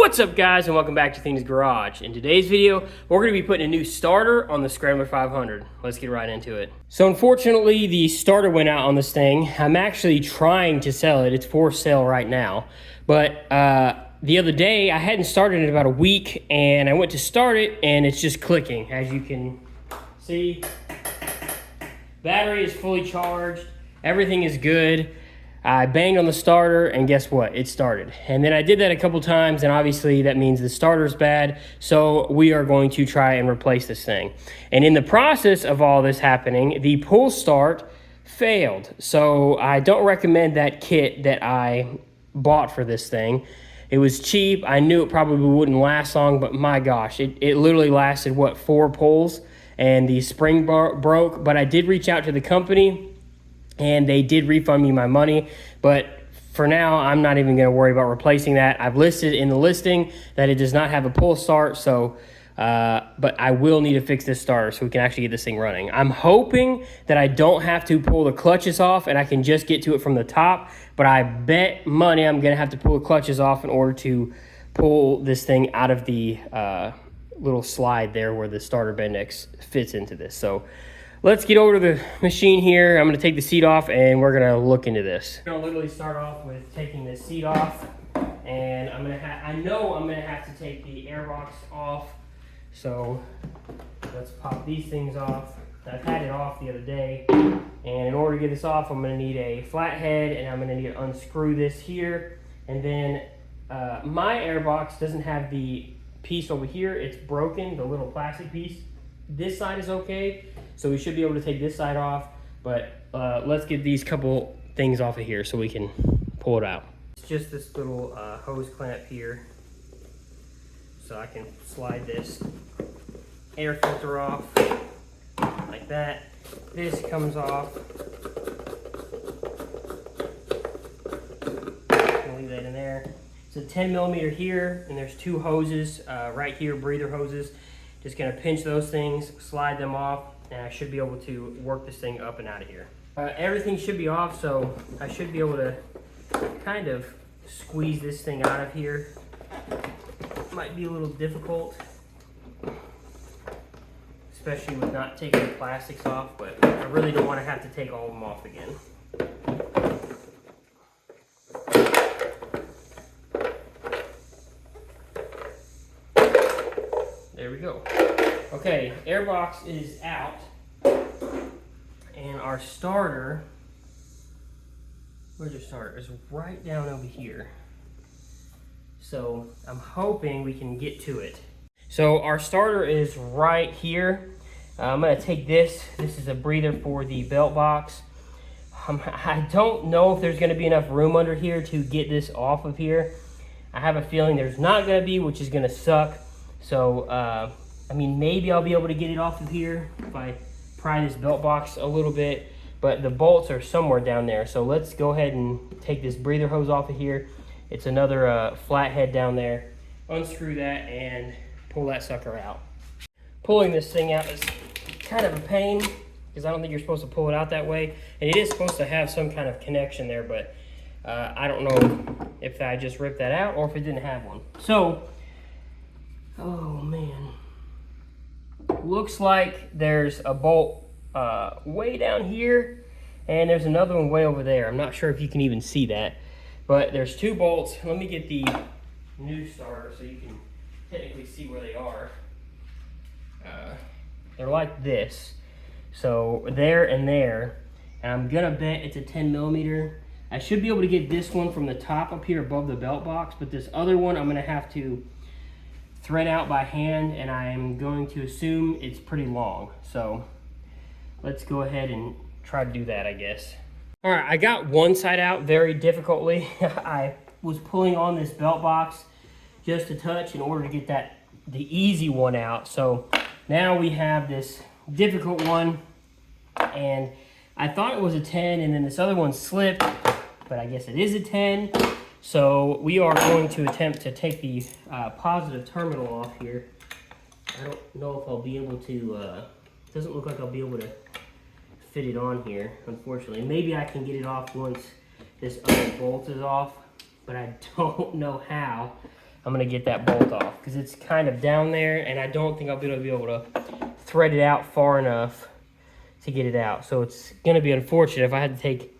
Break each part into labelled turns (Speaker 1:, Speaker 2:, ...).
Speaker 1: What's up, guys, and welcome back to Things Garage. In today's video, we're going to be putting a new starter on the Scrambler 500. Let's get right into it. So unfortunately, the starter went out on this thing. I'm actually trying to sell it. It's for sale right now. But the other day, I hadn't started it in about a week, and I went to start it, and it's just clicking. As you can see, battery is fully charged. Everything is good. I banged on the starter, and guess what? It started. And then I did that a couple times, and obviously that means the starter's bad, so we are going to try and replace this thing. And in the process of all this happening, the pull start failed. So I don't recommend that kit that I bought for this thing. It was cheap. I knew it probably wouldn't last long, but my gosh, it literally lasted, what, 4 pulls, and the spring broke. But I did reach out to the company, and they did refund me my money, but for now, I'm not even going to worry about replacing that. I've listed in the listing that it does not have a pull start, so, but I will need to fix this starter so we can actually get this thing running. I'm hoping that I don't have to pull the clutches off and I can just get to it from the top, but I bet money I'm going to have to pull the clutches off in order to pull this thing out of the little slide there where the starter Bendix fits into this. So let's get over to the machine here. I'm going to take the seat off and we're going to look into this. I'm going to literally start off with taking this seat off, and I know I'm going to have to take the airbox off. So let's pop these things off. I've had it off the other day, and in order to get this off, I'm going to need a flathead, and I'm going to need to unscrew this here. And then my airbox doesn't have the piece over here. It's broken, the little plastic piece. This side is okay, so we should be able to take this side off, but let's get these couple things off of here so we can pull it out. It's just this little hose clamp here, so I can slide this air filter off like that. This comes off. I'll leave that in there. It's a 10 millimeter here, and there's 2 hoses right here, breather hoses. Just gonna pinch those things, slide them off, and I should be able to work this thing up and out of here. Everything should be off, so I should be able to kind of squeeze this thing out of here. Might be a little difficult, especially with not taking the plastics off, but I really don't want to have to take all of them off again. There we go. Okay, airbox is out, and our starter, where's your starter? It's right down over here. So I'm hoping we can get to it. So our starter is right here. I'm gonna take this. This is a breather for the belt box. I don't know if there's gonna be enough room under here to get this off of here. I have a feeling there's not gonna be, which is gonna suck. So, I mean, maybe I'll be able to get it off of here if I pry this belt box a little bit, but the bolts are somewhere down there. So let's go ahead and take this breather hose off of here. It's another flathead down there. Unscrew that and pull that sucker out. Pulling this thing out is kind of a pain because I don't think you're supposed to pull it out that way. And it is supposed to have some kind of connection there, but I don't know if I just ripped that out or if it didn't have one. So, oh man, looks like there's a bolt way down here, and there's another one way over there. I'm not sure if you can even see that, but there's 2 bolts. Let me get the new starter so you can technically see where they are. They're like this, so there and there, and I'm gonna bet it's a 10 millimeter. I should be able to get this one from the top up here above the belt box, but this other one I'm gonna have to thread out by hand, and I'm going to assume it's pretty long. So let's go ahead and try to do that, I guess. All right, I got one side out very difficultly. I was pulling on this belt box just a touch in order to get the easy one out. So now we have this difficult one, and I thought it was a 10, and then this other one slipped, but I guess it is a 10. So we are going to attempt to take the positive terminal off here. I don't know if I'll be able to, it doesn't look like I'll be able to fit it on here, unfortunately. Maybe I can get it off once this other bolt is off, but I don't know how. I'm gonna get that bolt off because it's kind of down there and I don't think I'll be able to thread it out far enough to get it out. So it's gonna be unfortunate if I had to take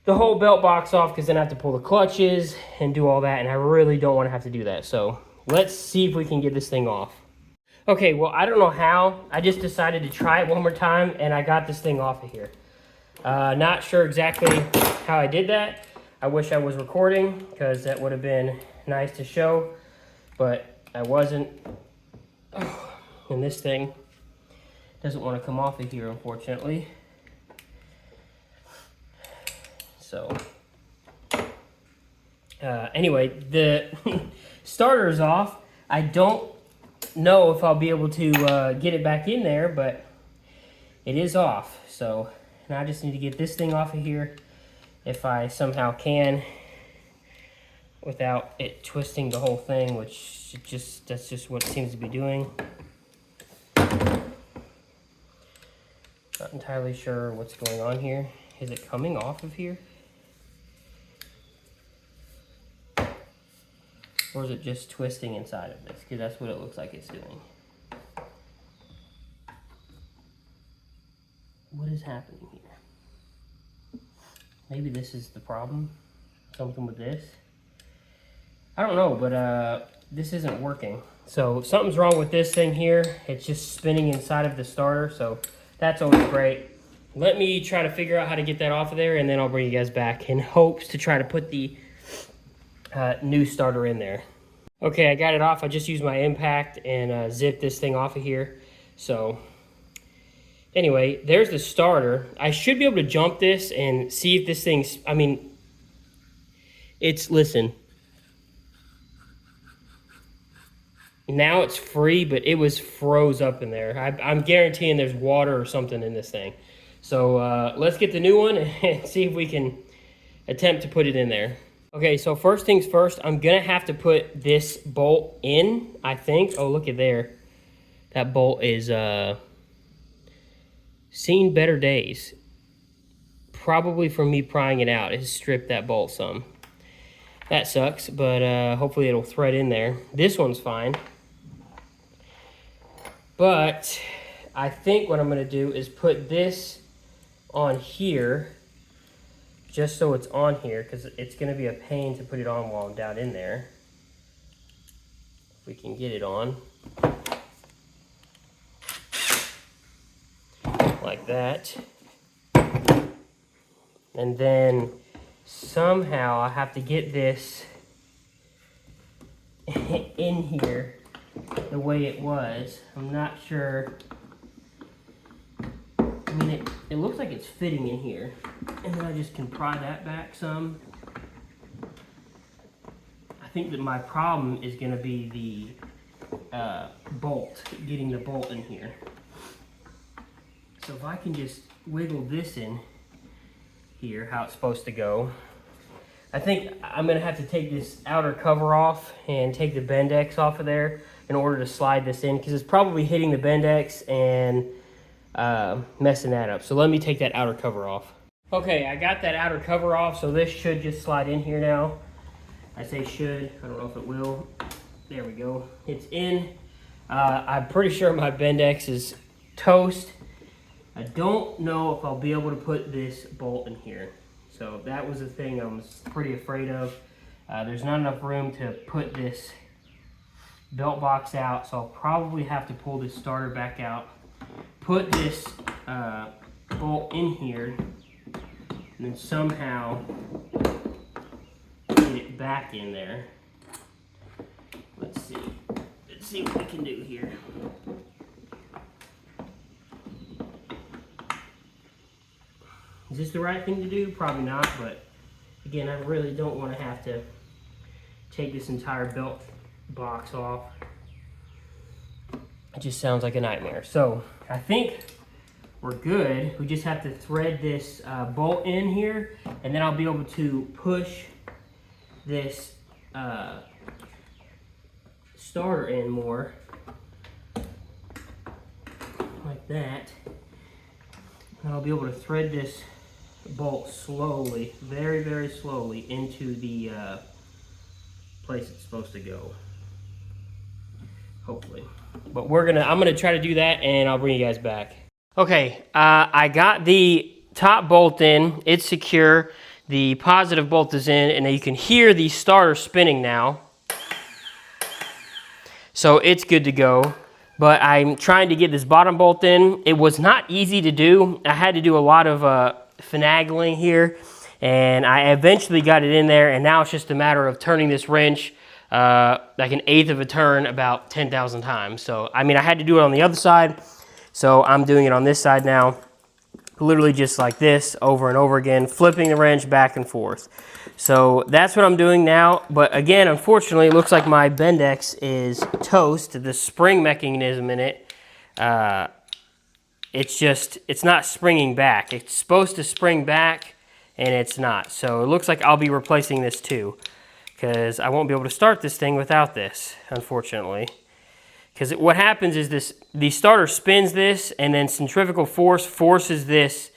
Speaker 1: the whole belt box off, because then I have to pull the clutches and do all that, and I really don't want to have to do that. So let's see if we can get this thing off. Okay, well, I don't know how. I just decided to try it one more time, and I got this thing off of here. Not sure exactly how I did that. I wish I was recording, because that would have been nice to show, but I wasn't. Oh, and this thing doesn't want to come off of here, unfortunately. So, anyway, the starter is off. I don't know if I'll be able to get it back in there, but it is off. So, now I just need to get this thing off of here, if I somehow can, without it twisting the whole thing, which that's just what it seems to be doing. Not entirely sure what's going on here. Is it coming off of here? Or is it just twisting inside of this? Because that's what it looks like it's doing. What is happening here? Maybe this is the problem. Something with this. I don't know, but this isn't working. So something's wrong with this thing here. It's just spinning inside of the starter, so that's always great. Let me try to figure out how to get that off of there, and then I'll bring you guys back in hopes to try to put the new starter in there. Okay, I got it off. I just used my impact and zipped this thing off of here. So anyway, there's the starter. I should be able to jump this and see if this thing's, I mean, listen. Now it's free, but it was froze up in there. I'm guaranteeing there's water or something in this thing. So let's get the new one and see if we can attempt to put it in there. Okay, so first things first, I'm gonna have to put this bolt in, I think. Oh, look at there. That bolt is seen better days. Probably from me prying it out. It has stripped that bolt some. That sucks, but hopefully it'll thread in there. This one's fine. But I think what I'm gonna do is put this on here, just so it's on here, because it's going to be a pain to put it on while I'm down in there. If we can get it on. Like that. And then somehow I have to get this in here the way it was. I'm not sure. I mean, it looks like it's fitting in here. And then I just can pry that back some. I think that my problem is going to be the bolt, getting the bolt in here. So if I can just wiggle this in here, how it's supposed to go. I think I'm going to have to take this outer cover off and take the Bendex off of there in order to slide this in, because it's probably hitting the Bendex and messing that up. So let me take that outer cover off. Okay, I got that outer cover off, so this should just slide in here now. I say should, I don't know if it will. There we go, it's in. I'm pretty sure my Bendex is toast. I don't know if I'll be able to put this bolt in here. So that was the thing I was pretty afraid of. There's not enough room to put this belt box out, so I'll probably have to pull this starter back out, put this bolt in here, and then somehow get it back in there. Let's see what we can do here. Is this the right thing to do? Probably not, but again, I really don't want to have to take this entire belt box off. It just sounds like a nightmare. So I think we're good. We just have to thread this bolt in here, and then I'll be able to push this starter in more, like that. And I'll be able to thread this bolt slowly, very, very slowly into the place it's supposed to go. Hopefully. But I'm gonna try to do that, and I'll bring you guys back. Okay, I got the top bolt in. It's secure. The positive bolt is in, and you can hear the starter spinning now. So it's good to go. But I'm trying to get this bottom bolt in. It was not easy to do. I had to do a lot of finagling here, and I eventually got it in there, and now it's just a matter of turning this wrench like 1/8 of a turn about 10,000 times. So, I mean, I had to do it on the other side, so I'm doing it on this side now. Literally just like this, over and over again, flipping the wrench back and forth. So that's what I'm doing now. But again, unfortunately, it looks like my Bendix is toast. The spring mechanism in it, it's not springing back. It's supposed to spring back, and it's not. So it looks like I'll be replacing this too, because I won't be able to start this thing without this, unfortunately. Because what happens is the starter spins this, and then centrifugal force forces this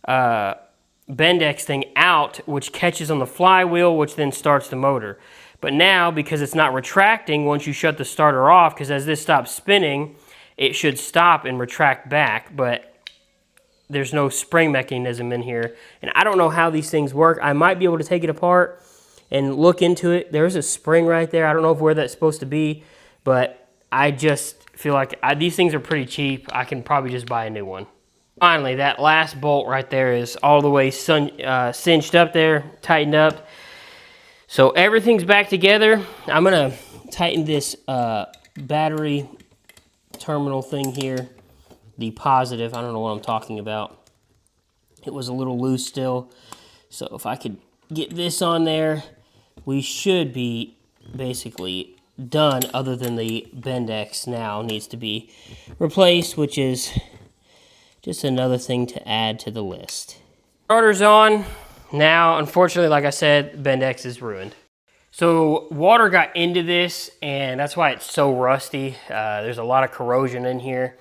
Speaker 1: Bendix thing out, which catches on the flywheel, which then starts the motor. But now, because it's not retracting once you shut the starter off, because as this stops spinning, it should stop and retract back, but there's no spring mechanism in here. And I don't know how these things work. I might be able to take it apart and look into it. There's a spring right there. I don't know where that's supposed to be, but I just feel like these things are pretty cheap. I can probably just buy a new one. Finally, that last bolt right there is all the way cinched up there, tightened up. So everything's back together. I'm gonna tighten this battery terminal thing here, the positive. I don't know what I'm talking about. It was a little loose still. So if I could get this on there, we should be basically done, other than the Bendix now needs to be replaced, which is just another thing to add to the list. Starter's on. Now, unfortunately, like I said, Bendix is ruined. So water got into this, and that's why it's so rusty. There's a lot of corrosion in here.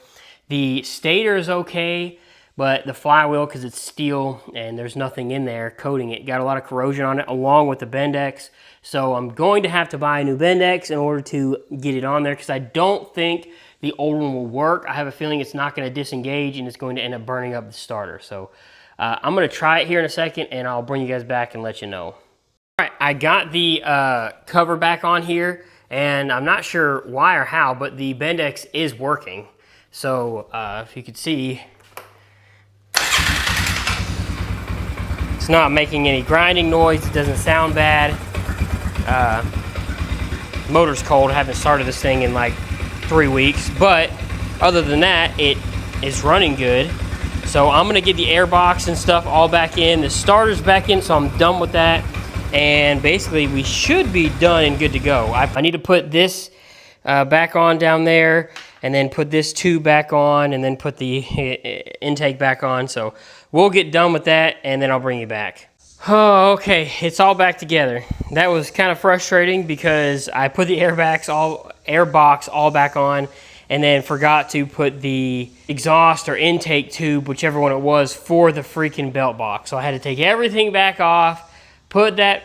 Speaker 1: The stator is okay, but the flywheel, because it's steel and there's nothing in there coating it, got a lot of corrosion on it along with the Bendix. So I'm going to have to buy a new Bendix in order to get it on there, because I don't think the old one will work. I have a feeling it's not going to disengage, and it's going to end up burning up the starter. So I'm going to try it here in a second, and I'll bring you guys back and let you know. All right, I got the cover back on here, and I'm not sure why or how, but the Bendix is working. So if you could see, it's not making any grinding noise. It doesn't sound bad. Motor's cold. I haven't started this thing in like 3 weeks, but other than that, it is running good. So I'm gonna get the air box and stuff all back in. The starter's back in, so I'm done with that. And basically, we should be done and good to go. I need to put this back on down there, and then put this tube back on, and then put the intake back on. So we'll get done with that, and then I'll bring you back. Oh, okay, it's all back together. That was kind of frustrating because I put the air box all back on, and then forgot to put the exhaust or intake tube, whichever one it was, for the freaking belt box. So I had to take everything back off, put that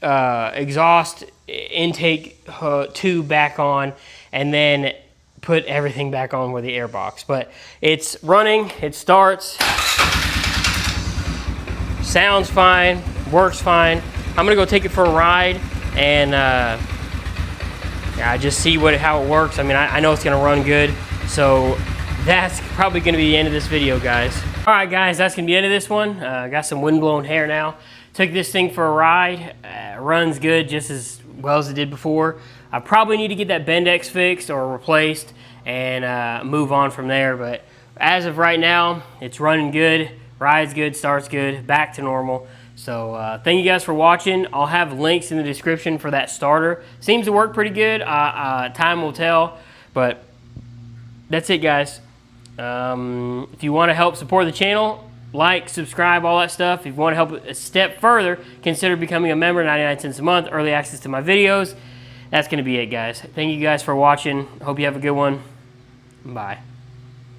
Speaker 1: exhaust intake tube back on, and then put everything back on with the air box. But it's running, it starts. Sounds fine, works fine. I'm gonna go take it for a ride and just see how it works. I mean, I know it's gonna run good. So that's probably gonna be the end of this video, guys. All right, guys, that's gonna be the end of this one. Got some windblown hair now. Took this thing for a ride. Runs good, just as well as it did before. I probably need to get that Bendix fixed or replaced and move on from there. But as of right now, it's running good. Rides good, starts good, back to normal. So thank you guys for watching. I'll have links in the description for that starter. Seems to work pretty good. Time will tell. But that's it, guys. If you want to help support the channel, like, subscribe, all that stuff. If you want to help a step further, consider becoming a member, 99 cents a month, early access to my videos. That's going to be it, guys. Thank you guys for watching. Hope you have a good one. Bye.